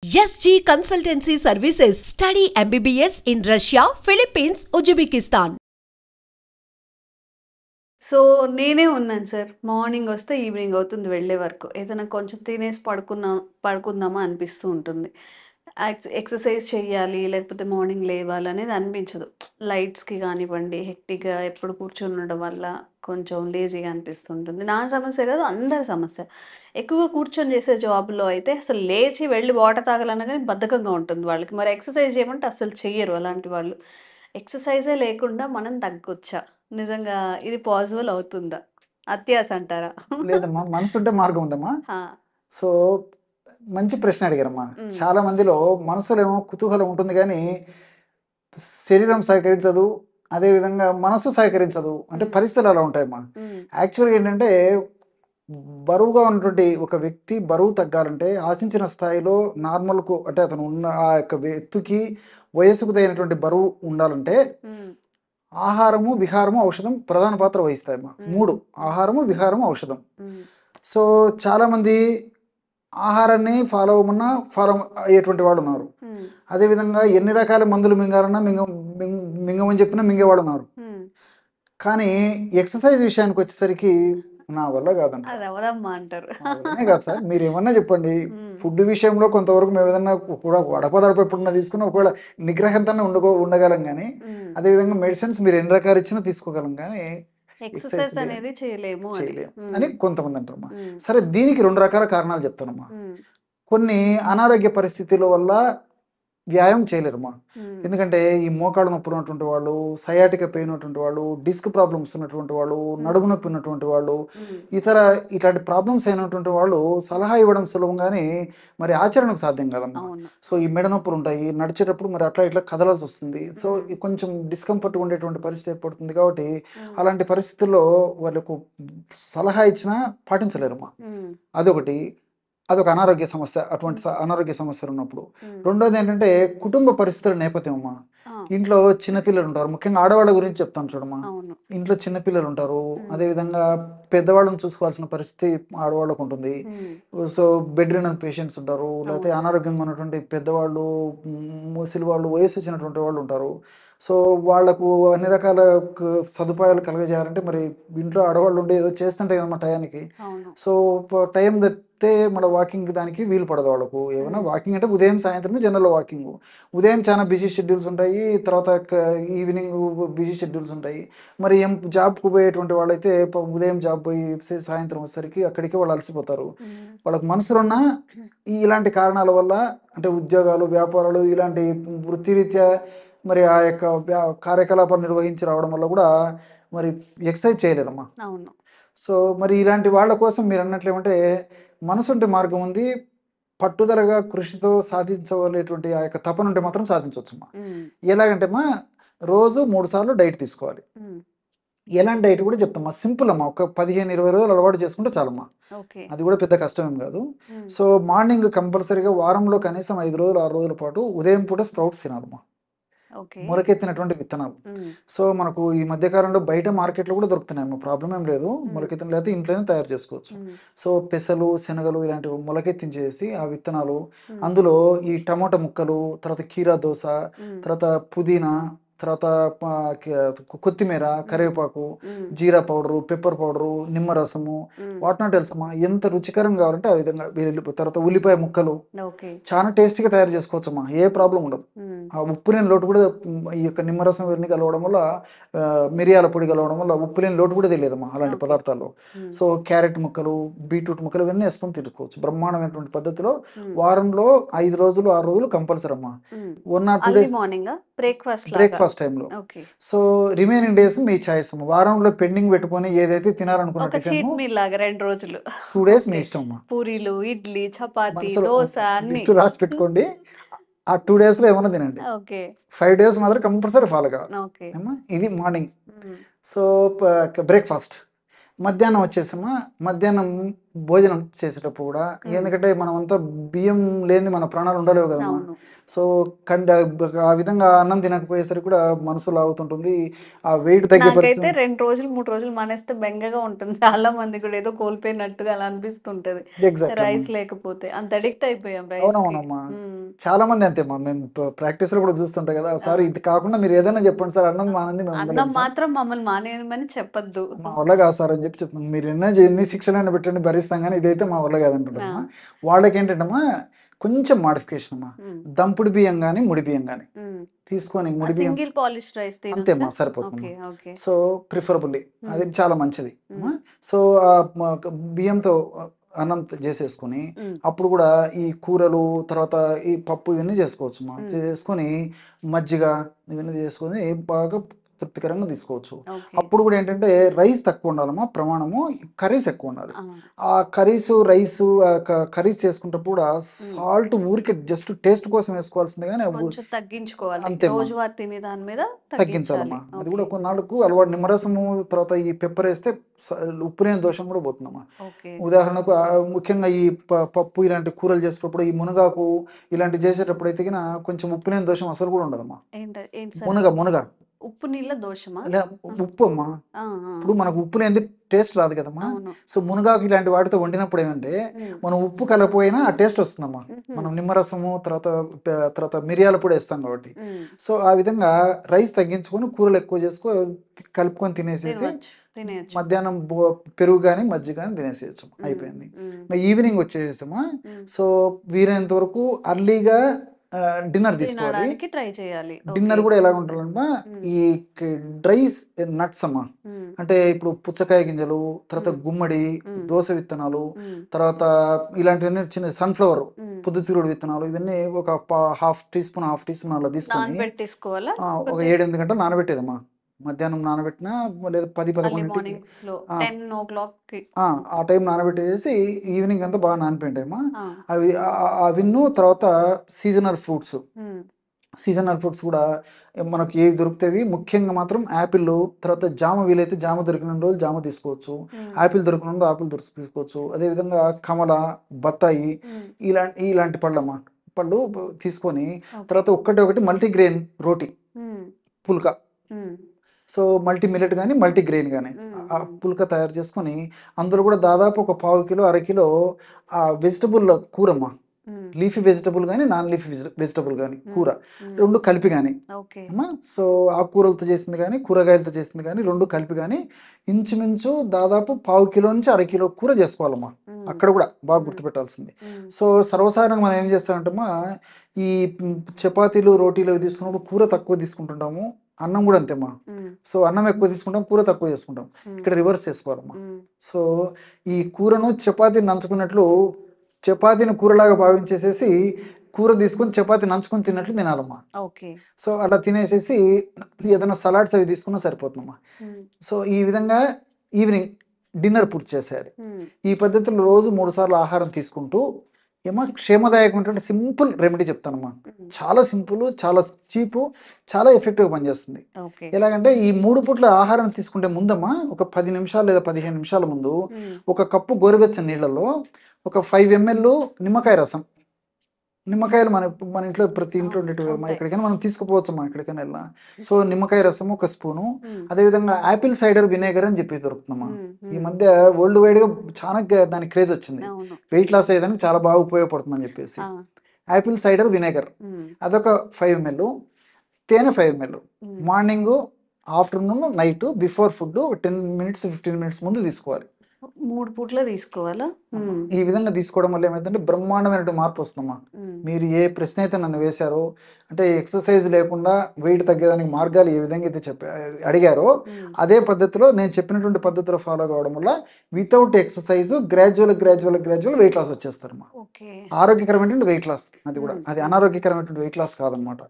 SG Consultancy Services. Study MBBS in Russia, Philippines, Uzbekistan. So నేనే ఉన్నాను sir. Morning వస్తే evening అవుతుంది వెళ్ళే వరకు. ఏదైనా కొంచెం తినేసి పడుకుందామా అనిపిస్తూ ఉంటుంది. ఎక్సర్సైజ్ చెయ్యాలి, లేకపోతే మార్నింగ్ లేవాలనేది అనిపించదు. లైట్స్‌కి గానివ్వండి, హెక్టిక్‌గా ఎప్పుడు కూర్చొని ఉండడం వల్ల కొంచెం లేజీగా అనిపిస్తుంటుంది. నా సమస్య కాదు, అందరి సమస్య. ఎక్కువగా కూర్చొని చేసే జాబ్‌లో అయితే అసలు లేచి వెళ్లి వాటర్ తాగాలన్నా గాని బద్ధకంగా ఉంటుంది వాళ్ళకి. మరి ఎక్సర్సైజ్ చేయమంటే అస్సలు చెయ్యరు అలాంటి వాళ్ళు. ఎక్సర్సైజే లేకుండా మనం తగ్గొచ్చా? నిజంగా ఇది పాసిబుల్ అవుతుందా? అత్యాస అంటారా? లేదమ్మా. మనసుంటే మార్గం ఉందమ్మా. ఆ! సో, మంచి ప్రశ్న అడిగారమ్మా. హ్మ్. చాలా మందిలో మనసులో ఏమో కుతూహలం ఉంటుంది గానీ, శరీరం సహకరించదు. అదే విధంగా మనసు సహకరించదు. అంటే హ్మ్. పరిస్థితులు అలా ఉంటాయమ్మా. హ్మ్. యాక్చువల్‌గా ఏంటంటే, బరువుగా ఉన్నటువంటి ఒక వ్యక్తి బరువు తగ్గాలంటే ఆశించిన స్థాయిలో నార్మల్‌కు అంటే అతను ఉన్న ఆ యొక్క ఎత్తుకి, వయస్సుకు తగినటువంటి బరువు ఉండాలంటే హ్మ్. ఆహారము, విహారము, ఔషధం ప్రధాన పాత్ర వహిస్తాయమ్మా. హ్మ్. 3 ఆహారము, విహారము, ఔషధం. హ్మ్. సో, చాలామంది ఆహారాన్ని ఫాలో అవ్వమన్నా ఫాలో అయ్యేటువంటి వాళ్ళున్నారు. హ్మ్. అదేవిధంగా ఎన్ని రకాల మందులు మింగాలన్నా మింగమని చెప్పినా మింగేవాళ్ళున్నారు. హ్మ్. కానీ ఎక్సర్సైజ్ విషయానికొచ్చేసరికి నా వల్ల కాదంటారు. అది అవ్వదమ్మా అంటారు. నా వల్లనే కాదు సార్. మీరేమన్నా చెప్పండి. హ్మ్. ఫుడ్ విషయంలో కొంతవరకు మేమేదన్నా కూడా అడపదడప ఎప్పుడన్నా తీసుకున్నా ఒకవేళ నిగ్రహంతోనే ఉండగలం గానీ, హ్మ్. అదేవిధంగా మెడిసిన్స్ మీరు ఎన్ని రకాలు ఇచ్చినా తీసుకోగలం గానీ, ఎక్సర్సైజ్ ఎక్సర్సైజ్ అనేది చేయలేము అని. చేయలేం హ్మ్. అని కొంతమంది అంటారమ్మా. హ్మ్. సరే దీనికి 2 రకాల కారణాలు చెప్తానమ్మా. హ్మ్. కొన్ని అనారోగ్య పరిస్థితుల వల్ల వ్యాయామం చేయలేరమ్మా. హ్మ్. ఎందుకంటే ఈ మోకాళ్ళ నొప్పులు ఉన్నటువంటి వాళ్ళు, సయాటికా పెయిన్ ఉన్నటువంటి వాళ్ళు, డిస్క్ ప్రాబ్లమ్స్ ఉన్నటువంటి వాళ్ళు, నడుము నొప్పి ఉన్నటువంటి వాళ్ళు, హ్మ్. ఇట్లాంటి ప్రాబ్లమ్స్ అయినటువంటి వాళ్ళు సలహా ఇవ్వడం సులభం గానీ, మరి ఆచరణకు సాధ్యం కాదమ్మా. అవును. సో, ఈ మెడ నొప్పులుంటాయి. నడిచేటప్పుడు మరి అట్లా ఇట్లా కదలాల్సొస్తుంది. సో, హ్మ్. ఈ కొంచెం డిస్కంఫర్ట్‌గా ఉండేటువంటి పరిస్థితి ఏర్పడుతుంది కాబట్టి, హ్మ్. అలాంటి పరిస్థితుల్లో వాళ్ళకు సలహా ఇచ్చినా పాటించలేరమ్మా. హ్మ్. అదొకటి. అదొక అనారోగ్య సమస్య. అటువంటి హ్మ్. అనారోగ్య సమస్యలున్నప్పుడు. హ్మ్. రెండోదేంటంటే, కుటుంబ పరిస్థితుల నేపథ్యం అమ్మా. ఆ! ఇంట్లో చిన్న పిల్లలుంటారు. ముఖ్యంగా ఆడవాళ్ళ గురించి చెప్తాను చూడమ్మా. అవును. ఇంట్లో చిన్న పిల్లలుంటారు. హ్మ్. అదేవిధంగా పెద్దవాళ్ళని చూసుకోవాల్సిన పరిస్థితి ఆడవాళ్ళకుంటుంది. హ్మ్. సో, బెడ్ రిడన్ పేషెంట్స్ ఉంటారు. లేకపోతే అవును. అనారోగ్యంగా ఉన్నటువంటి పెద్దవాళ్ళు, ముసలి వాళ్ళు, వయసొచ్చినటువంటి వాళ్ళుంటారు. సో, వాళ్ళకు అన్ని రకాల సదుపాయాలు కలుగజేయాలంటే మరి ఇంట్లో ఆడవాళ్ళుండి ఏదో చేస్తుంటే కదమ్మా టయానికి. అవును. సో, టైం తప్పితే మళ్ళా వాకింగ్‌కి దానికి వీలు పడదు వాళ్ళకు. ఏమన్నా హ్మ్. వాకింగ్ అంటే ఉదయం, సాయంత్రమే జనరల్‌గా వాకింగు. ఉదయం చాలా బిజీ షెడ్యూల్స్ ఉంటాయి. తర్వాత ఈవినింగ్ బిజీ షెడ్యూల్స్ ఉంటాయి. మరి జాబ్‌కు పోయేటువంటి వాళ్ళైతే ఉదయం జాబ్ పోయి సాయంత్రం వచ్చేసరికి అక్కడికే వాళ్ళు అలసిపోతారు. హ్మ్. వాళ్ళకి మనసులున్న ఇలాంటి కారణాల వల్ల అంటే ఉద్యోగాలు, వ్యాపారాలు ఇలాంటి వృత్తిరీత్యా మరి ఆ యొక్క కార్యకలాపాలు నిర్వహించి రావడం వల్ల కూడా మరి ఎక్సర్సైజ్ చేయలేరమ్మా. అవును. సో, మరి ఇలాంటి వాళ్ళ కోసం మీరన్నట్లు ఏమంటే మనసుంటే మార్గం ఉంది. పట్టుదలగా కృషితో సాధించవలెటువంటి ఆ యొక్క తపనుంటే మాత్రం సాధించవచ్చమ్మా. హ్మ్. ఎలాగంటేమ్మా రోజు 3 సార్లు డైట్ తీసుకోవాలి. హ్మ్. ఎలాంటి డైట్ కూడా చెప్తామా. సింపుల్ అమ్మా. ఒక 15, 20 రోజులు అలవాటు చేసుకుంటే చాలమ్మా. ఓకే. అది కూడా పెద్ద కష్టమేం కాదు. హ్మ్. సో, మార్నింగ్ కంపల్సరీగా వారంలో కనీసం 5 రోజులు, 6 రోజుల పాటు ఉదయం పూట స్ప్రౌట్స్ తినాలమ్మా. ఓకే. మొలకెత్తినటువంటి విత్తనాలు. హ్మ్. సో, మనకు ఈ మధ్య కాలంలో బయట మార్కెట్‌లో కూడా దొరుకుతున్నాయమ్మా. ప్రాబ్లమ్ ఏం లేదు. హ్మ్. మొలకెత్తిన లేకపోతే ఇంట్లోనే తయారు చేసుకోవచ్చు. హ్మ్. సో, పెసలు, శనగలు ఇలాంటివి మొలకెత్తించేసి ఆ విత్తనాలు, హ్మ్. అందులో ఈ టమోటా ముక్కలు, తర్వాత కీరా దోస, హ్మ్. తర్వాత పుదీనా, తర్వాత ప కొత్తిమీర, హ్మ్. కరివేపాకు, హ్మ్. జీరా పౌడరు, పెప్పర్ పౌడరు, నిమ్మరసము, హ్మ్. వాట్ నాట్ ఎల్స్ అమ్మా. ఎంత రుచికరంగా కావాలంటే ఆ విధంగా తర్వాత ఉల్లిపాయ ముక్కలు ఓకే. చాలా టేస్టీగా తయారు చేసుకోవచ్చమ్మా. ఏ ప్రాబ్లమ్ ఉండదు. హ్మ్. ఆ ఉప్పు లేని లోటు కూడా ఈ యొక్క నిమ్మరసం ఇవన్నీ కలవడం వల్ల మిరియాల పొడి కలవడం వల్ల ఉప్పు లేని లోటు కూడా తెలియదమ్మా అలాంటి ఓకే. పదార్థాల్లో. హ్మ్. సో, క్యారెట్ ముక్కలు, బీట్రూట్ ముక్కలు ఇవన్నీ ఏసుకొని తినుకోవచ్చు. బ్రహ్మాండమైనటువంటి పద్ధతిలో హ్మ్. వారంలో 5 రోజులు, 6 రోజులు కంపల్సరీ అమ్మా. హ్మ్. 1 ఆర్ 2 అర్లీ డేస్ మార్నింగా? బ్రేక్‌ఫాస్ట్ లాగా? బ్రేక్‌ఫాస్ట్ టైమ్‌లో. ఓకే. సో, రిమైనింగ్ డేస్ మీ చాయిస్ అమ్మా. వారంలో పెండింగ్ పెట్టుకొని ఏదైతే తినాలనుకున్న ఒక చీట్ టిఫిను మీల్ లాగా 2 రోజులు. 2 డేస్ మీ ఓకే. ఇష్టం అమ్మా. పూరీలు, ఇడ్లీ, చపాతీ, మనసులో దోస అన్నీ. లిస్ట్ రాసి పెట్టుకోండి. ఆ 2 డేస్‌లో ఏమన్నా తినండి. ఓకే. 5 డేస్ మాత్రం కంపల్సరీ ఫాలో కావాలి. ఓకే. ఏమ్మా ఇది మార్నింగ్. హ్మ్. So, breakfast. మధ్యాహ్నం వచ్చేసమ్మా, మధ్యాహ్నం భోజనం చేసేటప్పుడు కూడా హ్మ్. ఎందుకంటే మనమంతా బియ్యం లేనిది మన ప్రాణాలు ఉండలేవు కదమ్మా. అవును. సో, ఆ విధంగా అన్నం తినకపోయేసరికి కూడా మనసు లాగుతుంటుంది. ఆ వెయిట్ తగ్గే నాకైతే పరిస్థితి 2 రోజులు, 3 రోజులు మానేస్తే బెంగగా ఉంటుంది. చాలా మందికి కూడా ఏదో కోల్పోయినట్టుగా అలా అనిపిస్తుంటది. ఎగ్జాక్ట్‌లీ అమ్మా. రైస్ లేకపోతే. అంత సో అడిక్ట్ అయిపోయాం రైస్‌కి. అవునవునమ్మా. హ్మ్. చాలా మంది అంతే మేము ప్రాక్టీస్ లో కూడా చూస్తుంటాం కదా, సార్ ఇది కాకుండా మీరు ఏదైనా చెప్పండి సార్, అన్నం మానంది మేము అన్నం ఉండలేం సార్, మాత్రం మమ్మల్ని మానేయమని చెప్పొద్దు. మా వల్ల కాదు సార్ అని చెప్పి చెప్తాం. మీరు ఎన్ని శిక్షణ పెట్టండి భరిస్తాం కానీ ఇదైతే మా వల్ల కాదంటున్నామా. వాళ్ళకి ఏంటంటమ్మా కొంచెం మాడిఫికేషన్ అమ్మా, దంపుడు బియ్యం కానీ ముడి బియ్యం కానీ తీసుకొని, ముడి బియ్యం సింగిల్ పాలిష్ రైస్ అంతేమ్మా సరిపోతుంది. సో ప్రిఫరబుల్లీ అది చాలా మంచిది. సో బియ్యంతో అన్నం చేసేసుకొని అప్పుడు కూడా ఈ కూరలు తర్వాత ఈ పప్పు ఇవన్నీ చేసుకోవచ్చు మా, చేసుకొని మజ్జిగ ఇవన్నీ చేసుకొని బాగా తృప్తికరంగా తీసుకోవచ్చు. అప్పుడు కూడా ఏంటంటే రైస్ తక్కువ ఉండాలమ్మా, ప్రమాణము కర్రీస్ ఎక్కువ ఉండాలి. ఆ కర్రీస్ చేసుకుంటప్పుడు కూడా సాల్ట్ ఊరికే జస్ట్ టేస్ట్ కోసం వేసుకోవాల్సిందే కానీ తగ్గించుకోవాలి, అంతే రోజువారీ తినే దాని మీద తగ్గించాలమ్మా. అది కూడా కొన్నాళ్ళకు అలవాటు. నిమ్మరసము తర్వాత ఈ పెప్పర్ వేస్తే ఉప్పు లేని దోషం కూడా పోతుందమ్మా. ఉదాహరణకు ముఖ్యంగా ఈ పప్పు ఇలాంటి కూరలు చేసేటప్పుడు ఈ మునగాకు ఇలాంటివి చేసేటప్పుడు అయితే కొంచెం ఉప్పు లేని దోషం అసలు కూడా ఉండదమ్మా. మునగ ఉప్పు నీళ్ళ దోషమా? ఉప్పు అమ్మా, ఇప్పుడు మనకు ఉప్పు లేని టేస్ట్ రాదు కదమ్మా. సో మునగాకు ఇలాంటి వాటితో వండినప్పుడు ఏమంటే మనం ఉప్పు కలపోయినా ఆ టేస్ట్ వస్తుందమ్మా. మనం నిమ్మరసము తర్వాత మిరియాల పొడి వేస్తాం కాబట్టి. సో ఆ విధంగా రైస్ తగ్గించుకొని కూరలు ఎక్కువ కలుపుకొని తినేసేసి మధ్యాహ్నం పెరుగు కానీ మజ్జిగ కానీ తినేసేయచ్చు, అయిపోయింది. ఈవినింగ్ వచ్చేసామా. సో వీలైనంత వరకు అర్లీగా డిన్నర్ తీసుకోవాలి. డిన్నర్ కూడా ఎలా ఉండాలమ్మా, ఈ డ్రై నట్స్ అమ్మా, అంటే ఇప్పుడు పుచ్చకాయ గింజలు, తర్వాత గుమ్మడి, దోస విత్తనాలు, తర్వాత ఇలాంటివన్నీ చిన్న సన్ఫ్లవర్ పొద్దుతిరుగుడు విత్తనాలు, ఇవన్నీ ఒక హాఫ్ టీ స్పూన్ అలా తీసుకొని ఒక 7-8 గంటలు నానబెట్టేదమ్మా. మధ్యాహ్నం నానబెట్టినా లేదా 10-11 ఆ టైం నానబెట్టేసి ఈవినింగ్ అంతా బాగా నానిపోయింటాయమ్మా. అవిన్ను తర్వాత సీజనల్ ఫ్రూట్స్ కూడా మనకు ఏవి దొరుకుతాయి, ముఖ్యంగా మాత్రం యాపిల్, తర్వాత జామ, వీలైతే జామ దొరికిన రోజులు జామ తీసుకోవచ్చు, యాపిల్ దొరికిన రోజు యాపిల్ తీసుకోవచ్చు. అదేవిధంగా కమల, బత్తాయి ఇలాంటి పళ్ళు తీసుకొని, తర్వాత ఒకటి మల్టీగ్రెయిన్ రోటీ పుల్కా, సో మల్టీ మిల్లెట్ కానీ మల్టీగ్రెయిన్ కానీ ఆ పుల్కా తయారు చేసుకొని అందులో కూడా దాదాపు ఒక 1/2 కిలో 1/2 కిలో ఆ వెజిటబుల్ కూరమ్మా, లీఫీ వెజిటబుల్ కానీ నాన్ లీఫీ వెజిటబుల్ కానీ కూర రెండు కలిపి కానీ అమ్మా. సో ఆకుకూరలతో చేసింది కానీ కూరగాయలతో చేసింది కానీ రెండు కలిపి కానీ ఇంచుమించు దాదాపు 1/2 కిలో నుంచి 1/2 కిలో కూర చేసుకోవాలమ్మా. అక్కడ కూడా బాగా గుర్తుపెట్టాల్సింది. సో సర్వసాధారణంగా మనం ఏం చేస్తామంటమ్మా, ఈ చపాతీలు రోటీలు తీసుకున్నప్పుడు కూర తక్కువ తీసుకుంటుంటాము, అన్నం కూడా అంతేమ్మా. సో అన్నం ఎక్కువ తీసుకుంటాం, కూర తక్కువ చేసుకుంటాం. ఇక్కడ రివర్స్ చేసుకోవాలమ్మా. సో ఈ కూరను చపాతీని నంచుకున్నట్లు చపాతీని కూరలాగా భావించేసేసి కూర తీసుకొని చపాతీ నంచుకొని తిన్నట్లు తినాలమ్మా. సో అలా తినేసేసి ఏదైనా సలాడ్స్ అవి తీసుకున్నా సరిపోతుందమ్మా. సో ఈ విధంగా ఈవినింగ్ డిన్నర్ పూర్తి చేసేయాలి. ఈ పద్ధతిలో రోజు 3 సార్లు ఆహారం తీసుకుంటూ ఏమో క్షేమదాయకమైనటువంటి సింపుల్ రెమెడీ చెప్తానమ్మా. చాలా సింపుల్, చాలా చీపు, చాలా ఎఫెక్టివ్గా పనిచేస్తుంది. ఎలాగంటే ఈ 3 పూట్ల ఆహారం తీసుకుంటే ముందమ్మా ఒక 10 నిమిషాలు లేదా 15 నిమిషాల ముందు 1 కప్పు గోరువెచ్చని నీళ్ళలో ఒక 5 ml నిమ్మకాయ రసం, నిమ్మకాయలు మన ఇంట్లో ప్రతి ఇంట్లో ఉండేటివి కదమ్మా, ఎక్కడికైనా మనం తీసుకుపోవచ్చమ్మా, ఎక్కడికైనా వెళ్ళినా. సో నిమ్మకాయ రసం 1 స్పూను, అదేవిధంగా యాపిల్ సైడర్ వినేగర్ అని చెప్పేసి దొరుకుతుందమ్మా. ఈ మధ్య వరల్డ్ వైడ్ గా చాలా దానికి క్రేజ్ వచ్చింది, వెయిట్ లాస్ అయ్యేదానికి చాలా బాగా ఉపయోగపడుతుంది అని చెప్పేసి. యాపిల్ సైడర్ వినేగర్ అదొక 5 ml, తేనె 5 ml, morning, afternoon, night, before food 10-15 minutes ముందు తీసుకోవాలి. 3 పూట్ల తీసుకోవాలా? ఈ విధంగా తీసుకోవడం వల్ల ఏమైందంటే బ్రహ్మాండమైన మార్పు వస్తుందమ్మా. మీరు ఏ ప్రశ్న అయితే నన్ను వేశారో, అంటే ఎక్సర్సైజ్ లేకుండా వెయిట్ తగ్గడానికి మార్గాలు ఏ విధంగా అయితే అడిగారో అదే పద్ధతిలో నేను చెప్పినటువంటి పద్ధతిలో ఫాలో కావడం వల్ల without exercise gradual weight loss వచ్చేస్తారమ్మా. ఆరోగ్యకరమైనటువంటి వెయిట్ లాస్, అది కూడా అది అనారోగ్యకరమైనటువంటి వెయిట్ లాస్ కాదనమాట.